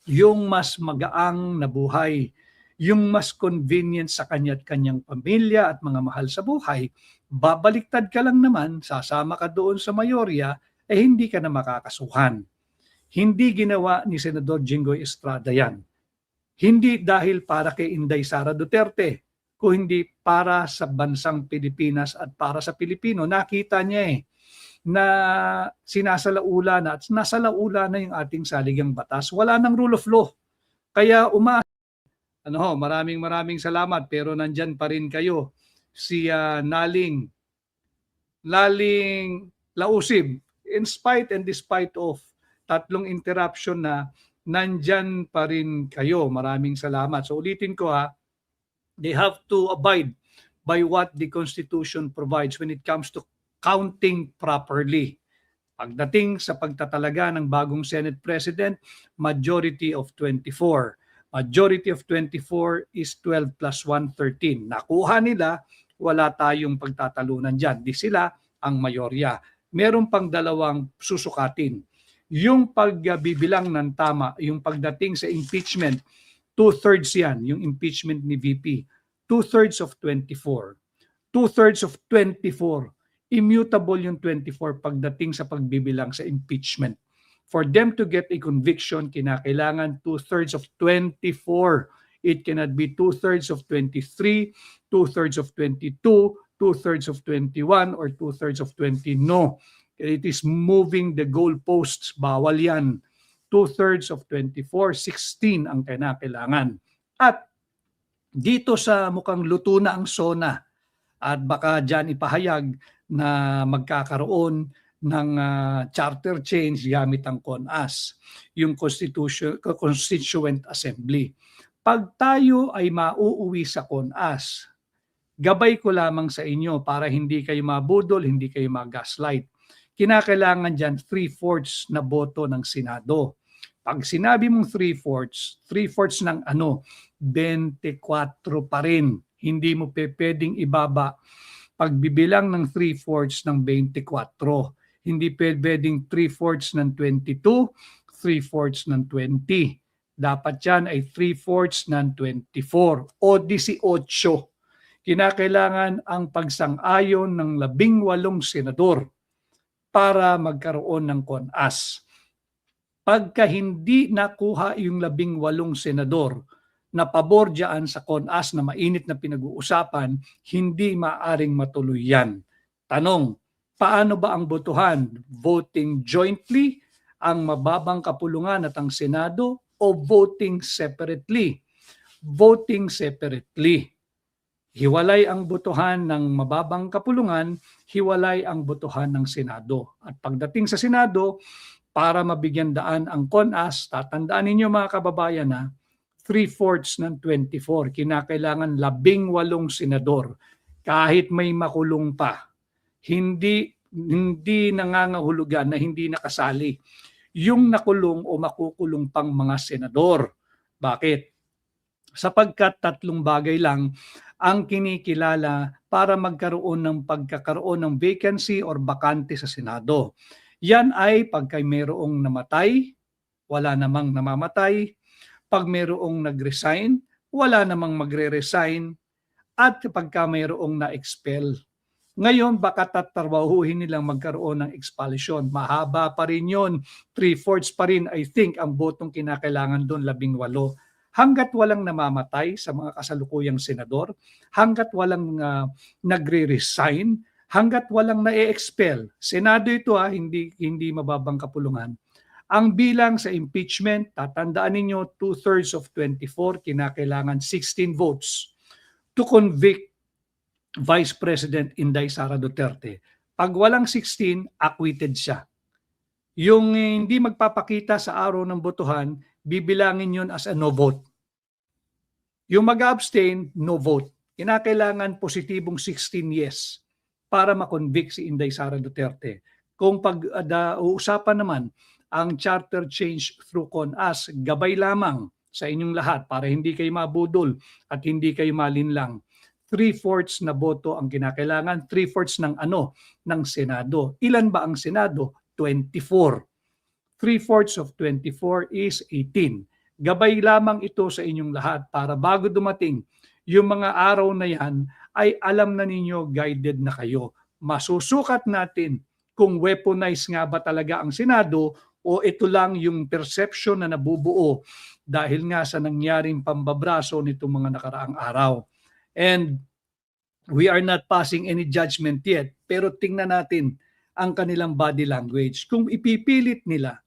S1: yung mas magaang na buhay, yung mas convenient sa kanya at kanyang pamilya at mga mahal sa buhay. Babaliktad ka lang naman, sasama ka doon sa mayorya, hindi ka na makakasuhan. Hindi ginawa ni Senador Jinggoy Estrada yan. Hindi dahil para kay Inday Sara Duterte, kung hindi para sa bansang Pilipinas at para sa Pilipino. Nakita niya na sinasalaula na at nasalaula na yung ating saligang batas. Wala nang rule of law. Kaya maraming salamat pero nandyan pa rin kayo. Si Naling Lausib, in spite and despite of tatlong interruption na nandyan pa rin kayo. Maraming salamat. So ulitin ko they have to abide by what the Constitution provides when it comes to counting properly. Pagdating sa pagtatalaga ng bagong Senate President, majority of 24. Majority of 24 is 12 plus 1, 13. Nakuha nila, wala tayong pagtatalunan dyan. Di sila ang mayorya. Meron pang dalawang susukatin. Yung pagbibilang ng tama, yung pagdating sa impeachment, 2/3 yan, yung impeachment ni VP. 2/3 of 24. 2/3 of 24. Immutable yung 24 pagdating sa pagbibilang sa impeachment. For them to get a conviction, kinakailangan 2/3 of 24. It cannot be 2/3 of 23, 2/3 of 22, 2/3 of 21, or 2/3 of 20. No. It is moving the goalposts. Bawal yan. 2/3 of 24, 16 ang kinakailangan. At dito sa mukhang luto na ang SONA at baka dyan ipahayag na magkakaroon ng charter change gamit ang CONAS, yung Constituent Assembly. Pag tayo ay mauuwi sa CONAS, gabay ko lamang sa inyo para hindi kayo mabudol, hindi kayo mag-gaslight. Kinakailangan dyan 3/4 na boto ng Senado. Pag sinabi mong 3/4 ng ano, 24 pa rin. Hindi mo pwedeng ibaba pagbibilang ng 3/4 ng 24. Hindi pwedeng 3/4 ng 22, 3/4 ng 20. Dapat yan ay 3/4 ng 24 o 18. Kinakailangan ang pagsang-ayon ng 18 senador para magkaroon ng CONAS. Pagka hindi nakuha yung 18 senador na pabor dyan sa CONAS na mainit na pinag-uusapan, hindi maaring matuloy yan. Tanong, paano ba ang botohan? Voting jointly ang mababang kapulungan at ang Senado o voting separately? Voting separately. Hiwalay ang botohan ng mababang kapulungan, hiwalay ang botohan ng Senado. At pagdating sa Senado, para mabigyan daan ang CONAS, tatandaan ninyo mga kababayan na 3/4 ng 24, kinakailangan 18 senador. Kahit may makulong pa, hindi nangangahulugan na hindi nakasali yung nakulong o makukulong pang mga senador. Bakit? Sapagkat 3 bagay lang ang kinikilala para magkaroon ng pagkakaroon ng vacancy or bakante sa Senado. Yan ay pagka mayroong namatay, wala namang namamatay. Pag mayroong nag-resign, wala namang magre-resign. At kapag mayroong na-expel. Ngayon, baka tatrabahuhin nilang magkaroon ng expulsion. Mahaba pa rin yun. 3/4 pa rin, I think, ang botong kinakailangan doon, 18. Hanggat walang namamatay sa mga kasalukuyang senador, hanggat walang nagre-resign, hanggat walang na-expel. Senado ito hindi mababang kapulungan. Ang bilang sa impeachment, tatandaan ninyo 2/3 of 24, kinakailangan 16 votes to convict Vice President Inday Sara Duterte. Pag walang 16, acquitted siya. Yung hindi magpapakita sa araw ng botohan, bibilangin yun as a no vote. Yung mag-abstain, no vote. Kinakailangan positibong 16 yes para makonvict si Inday Sara Duterte. Kung pag-uusapan naman ang charter change through CONAS, gabay lamang sa inyong lahat para hindi kayo mabudol at hindi kayo malinlang. 3/4 na boto ang kinakailangan, 3/4 ng Senado. Ilan ba ang Senado? 24. 3/4 of 24 is 18. Gabay lamang ito sa inyong lahat para bago dumating yung mga araw na yan ay alam na ninyo, guided na kayo. Masusukat natin kung weaponized nga ba talaga ang Senado o ito lang yung perception na nabubuo dahil nga sa nangyaring pambabraso nitong mga nakaraang araw. And we are not passing any judgment yet, pero tingnan natin ang kanilang body language. Kung ipipilit nila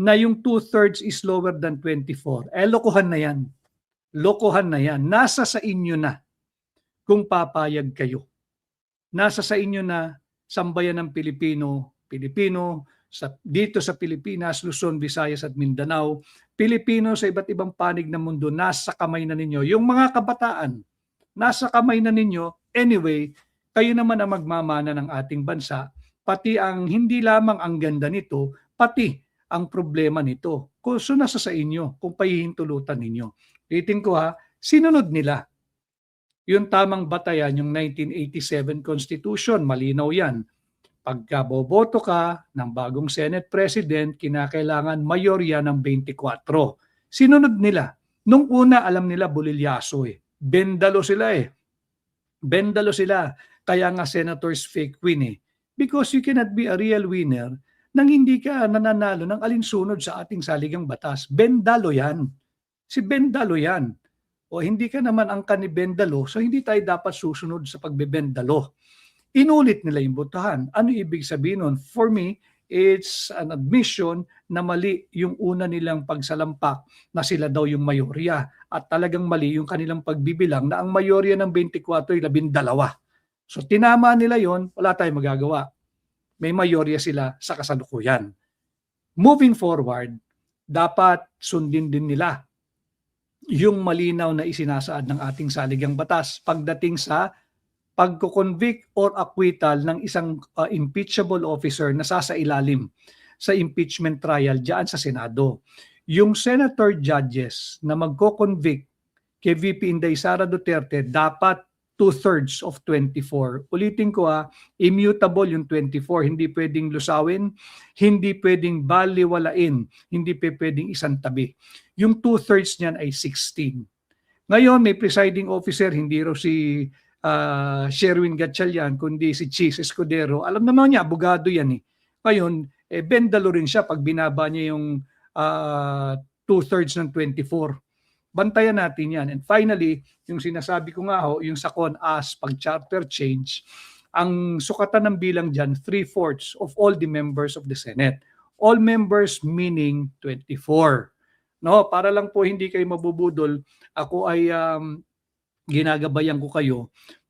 S1: na yung 2/3 is lower than 24, lokohan na yan. Lokohan na yan. Nasa sa inyo na kung papayag kayo. Nasa sa inyo na sambayan ng Pilipino dito sa Pilipinas, Luzon, Visayas at Mindanao, Pilipino sa iba't ibang panig ng mundo, nasa kamay na ninyo. Yung mga kabataan, nasa kamay na ninyo. Anyway, kayo naman ang magmamana ng ating bansa, pati ang hindi lamang ang ganda nito, pati ang problema nito. So nasa sa inyo kung pahihintulutan ninyo. Ulitin ko sinunod nila. Yung tamang batayan, yung 1987 Constitution, malinaw yan. Pagka boboto ka ng bagong Senate President, kinakailangan mayorya ng 24. Sinunod nila. Nung una, alam nila bulilyaso Bendalo sila Bendalo sila. Kaya nga senators fake win Because you cannot be a real winner nang hindi ka nananalo ng alinsunod sa ating saligang batas. Bendalo yan. Si Bendalo yan. O hindi ka naman angkan ni Bendalo, so hindi tayo dapat susunod sa pagbebendalo. Inulit nila yung botohan. Ano ibig sabihin nun? For me, it's an admission na mali yung una nilang pagsalampak na sila daw yung mayorya at talagang mali yung kanilang pagbibilang na ang mayorya ng 24 ay 12. So tinama nila yon, wala tayong magagawa. May mayorya sila sa kasalukuyan. Moving forward, dapat sundin din nila yung malinaw na isinasaad ng ating saligang batas pagdating sa pagko-convict or acquittal ng isang impeachable officer na sasailalim sa impeachment trial diyan sa Senado. Yung senator judges na magko-convict kay VP Inday Sara Duterte dapat 2/3 of 24. Ulitin ko immutable yung 24, hindi pwedeng lusawin, hindi pwedeng baliwalain, hindi pwedeng isang tabi. Yung 2/3 niyan ay 16. Ngayon may presiding officer, hindi raw si Sherwin Gatchalian, kundi si Chis Escudero. Alam naman niya, abogado yan eh. Ngayon, bendalo rin siya pag binaba niya yung 2/3 ng 24. Bantayan natin yan. And finally, yung sinasabi ko nga yung sa CONAS, pag charter change, ang sukatan ng bilang dyan, 3/4 of all the members of the Senate. All members meaning 24. No, para lang po hindi kayo mabubudol, ako ay ginagabayan ko kayo.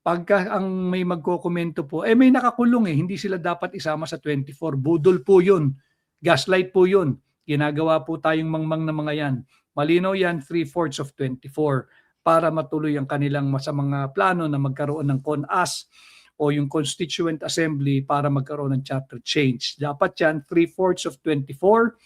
S1: Pagka ang may magkokomento po, may nakakulong hindi sila dapat isama sa 24. Budol po yun. Gaslight po yun. Ginagawa po tayong mangmang na mga yan. Malinaw yan, 3/4 of 24 para matuloy ang kanilang sa mga plano na magkaroon ng CONAS o yung Constituent Assembly para magkaroon ng charter change. Dapat yan, 3/4 of 24.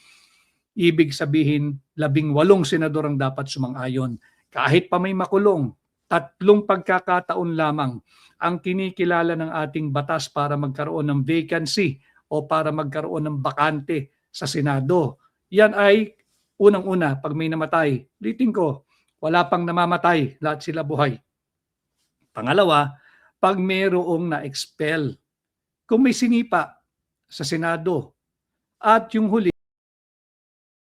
S1: Ibig sabihin, 18 senador ang dapat sumang-ayon. Kahit pa may makulong, 3 pagkakataon lamang ang kinikilala ng ating batas para magkaroon ng vacancy o para magkaroon ng bakante sa Senado. Yan ay unang-una, pag may namatay, ulitin ko, wala pang namamatay, lahat sila buhay. Pangalawa, pag mayroong na-expel. Kung may sinipa sa Senado at yung huli,